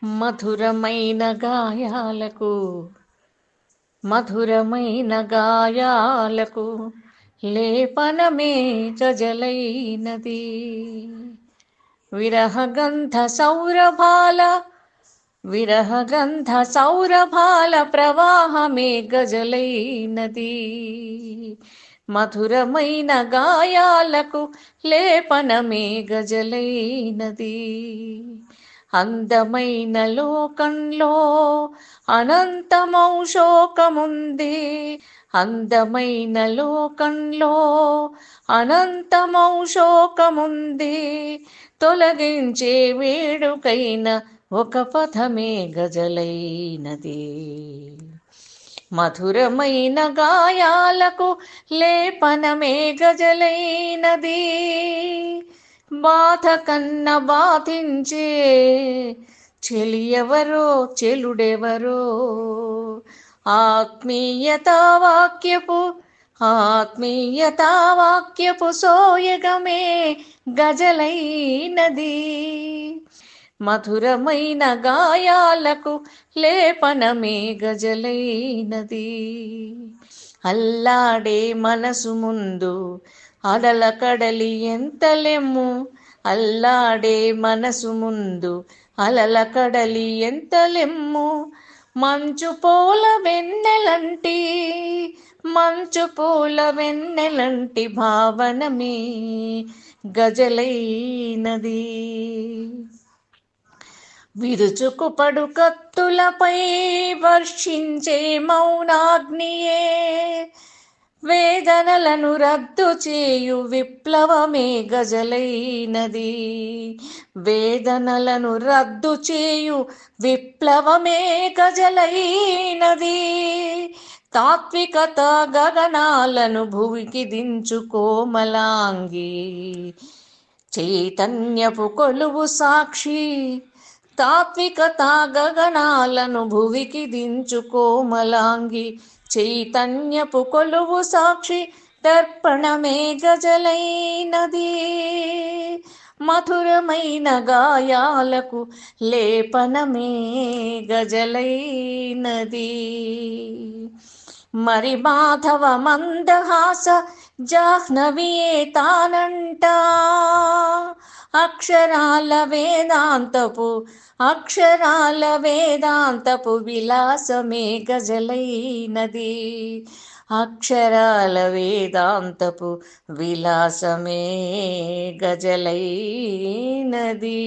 మధురమైన గాయాలకు మధురమైన గాయాలకు లేపనమే గజలైనది. విరహగంధ సౌరభాల విరహగంధ సౌరభాల ప్రవాహమే గజలైనది. మధురమైన గాయాలకు లేపనమే గజలైనది. అందమైన లోకంలో అనంతమౌ శోకముంది. అందమైన లోకంలో అనంతమౌ శోకముంది. తొలగించే వేడుకైన ఒక పథమే గజలైనది. మధురమైన గాయాలకు లేపనమే గజలైనది. బాధ కన్న బాధించే చెలియెవరో చెలుడెవరో ఆత్మీయతా వాక్యపు సోయగమే గజలైనది. మధురమైన గాయాలకు లేపనమే గజలైనది. అల్లాడే మనసు ముందు అలల కడలి ఎంతలెమ్ము. అల్లాడే మనసు ముందు అలల కడలి ఎంతలెమ్ము. మంచు పూల వెన్నెలంటి భావనమే గజలైనది. విరుచుకుపడు కత్తులపై వర్షించే మౌనాగ్నియే వేదనలను రద్దు చేయు విప్లవమే గజలైనది. వేదనలను రద్దు చేయు విప్లవమే గజలైనది. తాత్వికత గగనాలను భువికి దించు కోమలాంగి చైతన్యపు కొలువు సాక్షి. తాత్వికత గగనాలను భువికి దించు కోమలాంగి చైతన్యపు కొలువు సాక్షి. దర్పణమే గజలైనది. మధురమైన గాయాలకు లేపనమే గజలైనది. మరి మాధవ మందహాస జాహ్నవియే తానంట. అక్షరాల వేదాంతపు విలాసమే గజలైనది. అక్షరాల వేదాంతపు విలాసమే గజలైనది.